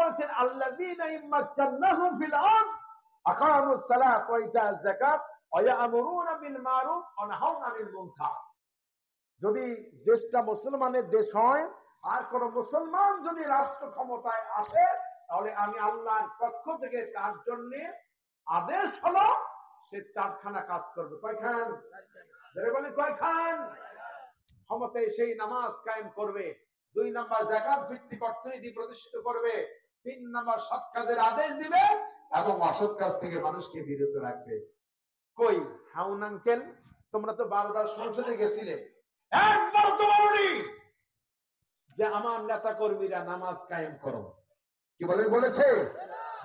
বলেছেন আল্লাযীনা ইম্মাক্কান্নাহুম ফিল আরদ আকামুস সালাত ওয়া ইতা'আজ যাকাত ওয়া ইয়া'মুরুনা বিল মারুফ ওয়া নাহাউনা আনিল মুনকার। যদি দেশটা মুসলমানের দেশ হয় আর কোন মুসলমান যদি রাষ্ট্র ক্ষমতায় আসে, তাহলে আমি আল্লাহর পক্ষ থেকে তার জন্য আদেশ হলো সে 4খানা কাজ করবে। কয়খান? যারা বলে কয়খান? ক্ষমতায় সেই নামাজ কায়েম করবে, 2 নাম্বার যাকাত ভিত্তিক অর্থনীতি প্রতিষ্ঠিত করবে, 3 নাম্বার সৎ কাজের আদেশ দিবে এবং অসৎ কাজ থেকে মানুষকে বিরত রাখবে। কই হাউন আঙ্কেল, তোমরা তো 12বার সংসদে গেছিলে, একবার তো বলনি যে আমার নেতা কর্মীরা নামাজ কায়েম করো। কি বলেছে?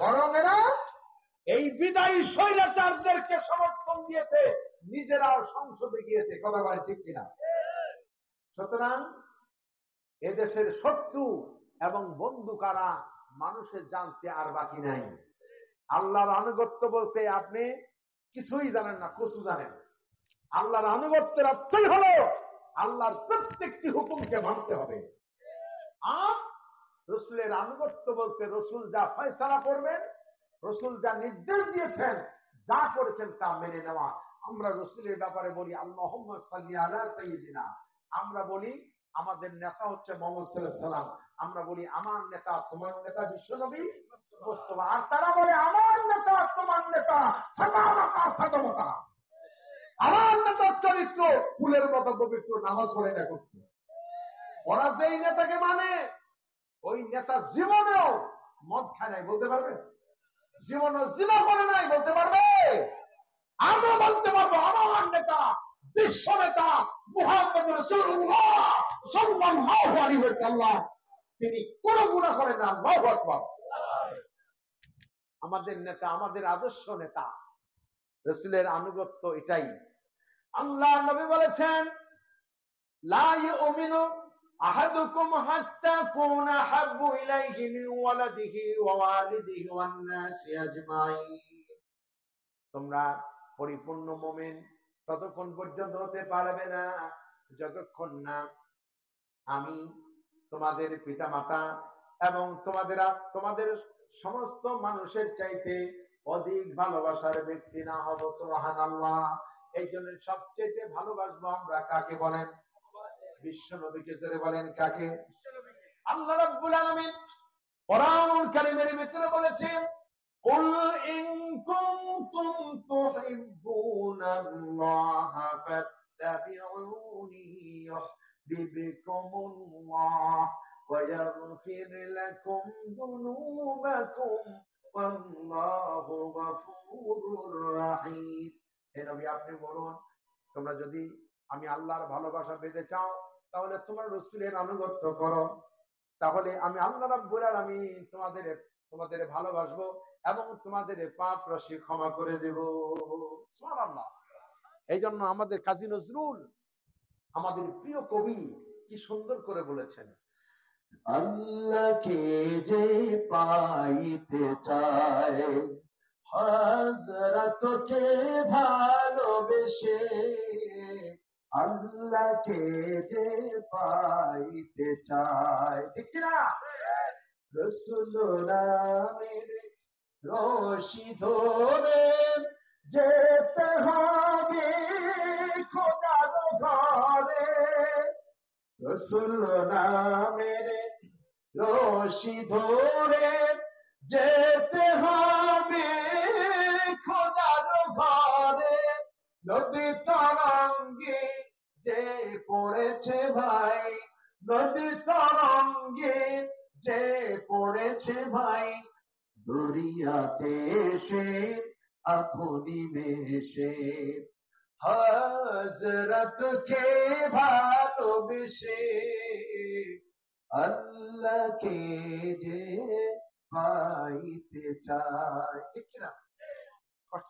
বরং এরা এই বিদায়ী স্বৈরাচারদেরকে সমর্থন দিয়েছে, নিজেরাও সংসদে গিয়েছে। কথা বলে ঠিক কিনা? সুতরাং এদেশের শত্রু এবং বন্ধু কারা মানুষের জানতে আর বাকি নাই। আল্লাহর আনুগত্য বলতে আপনি কিছুই জানেন না, কচু জানেন। আল্লাহর আনুগত্যের অর্থই হলো আল্লাহর প্রত্যেকটি হুকুমকে মানতে হবে। আর রসুলের আনুগত্য বলতে রসুল যা ফয়সালা করবেন, রসুল যা নির্দেশ দিয়েছেন, যা করেছেন তা মেনে নেওয়া। আমরা রসুলের ব্যাপারে বলি আল্লাহুম্মা সাল্লি আলা সাইয়্যিদিনা, আমরা বলি আমাদের নেতা হচ্ছে মুহাম্মদ সাল্লাল্লাহু আলাইহি ওয়াসাল্লাম, আমরা বলি আমার নেতা তোমার নেতা বিশ্বনবী মুস্তাফা, আর তারা বলে আমার নেতা তোমার নেতা সাদামাতা সাদামাতা। আমার নেতার চরিত্র ফুলের মতো পবিত্র, নামাজ পড়ে না করতে। ওরা যেই নেতাকে মানে ওই নেতা জীবনেও মদ খায় নাই, বলতে পারবে? জীবনেও জিনা করে নাই, বলতে পারবে? আমরা বলতে পারবো আমার নেতা বিশ্ব নেতা মুহাম্মদ রাসূলুল্লাহ সাল্লাল্লাহু আলাইহি ওয়াসাল্লাম, তিনি কোনো গুনাহ করেন না। আল্লাহু আকবার। আমাদের নেতা, আমাদের আদর্শ নেতা, রাসূলের আনুগত্য এটাই। আল্লাহ নবী বলেছেন লা ইউমিনু আহাদুকুম হাত্তা কুনা হাব্বু ইলাইহি মিন ওয়ালাদিহি ওয়া ওয়ালিদিহি ওয়ান নাসি আজমাইন। তোমরা পরিপূর্ণ মুমিন ততক্ষণ পর্যন্ত হতে পারবে না যতক্ষণ না আমি তোমাদের পিতামাতা এবং তোমাদের সমস্ত মানুষের চাইতে অধিক ভালোবাসার ব্যক্তি না হব। সুবহানাল্লাহ। এই জন্য সবচেয়ে ভালোবাসবো আমরা কাকে বলেন? বিশ্ব নবীকে। জোরে বলেন কাকে? আল্লাহ রাব্বুল আলামিন কোরআনুল কারীমের ভিতরে বলেছেন কুল ইন কুনতুম তুহিব্বুনাল্লাহা ফাত্তাবিউনি ইউহিব্বুকুমুল্লাহ ওয়া ইয়াগফির লাকুম যুনুবাকুম ওয়াল্লাহু গফুরুর রাহিম। হে নবী, আপনি বলুন তোমরা যদি আমি আল্লাহর ভালোবাসা পেতে চাও তাহলে তোমার রাসূলের আনুগত্য করো, তাহলে আমি আল্লাহ রাব্বুল আলামিন তোমাদের ভালোবাসবো এবং তোমাদের পাপ রাশি ক্ষমা করে দেব। সুবহানাল্লাহ। এই জন্য আমাদের কাজী নজরুল, আমাদের প্রিয় কবি, কি সুন্দর করে বলেছেন, আল্লাহকে যে পাইতে চায় হযরতকে ভালোবেসে, আল্লাহকে যে পাইতে চায়, ঠিক কিনা? রাসূল নামের রশি ধরে যেতে হবে খোদার ঘরে, রাসূল নামের রশি ধরে যেতে হবে খোদার ঘরে। নদী তরঙ্গে যে পড়েছে ভাই, নদী তরঙ্গে যে পড়েছে ভাই, দরিয়াতে এসে আপনি মেশে হযরতকে ভালোবেসে, আল্লাহকে যে পাইতে চায়, ঠিক কিনা? কষ্ট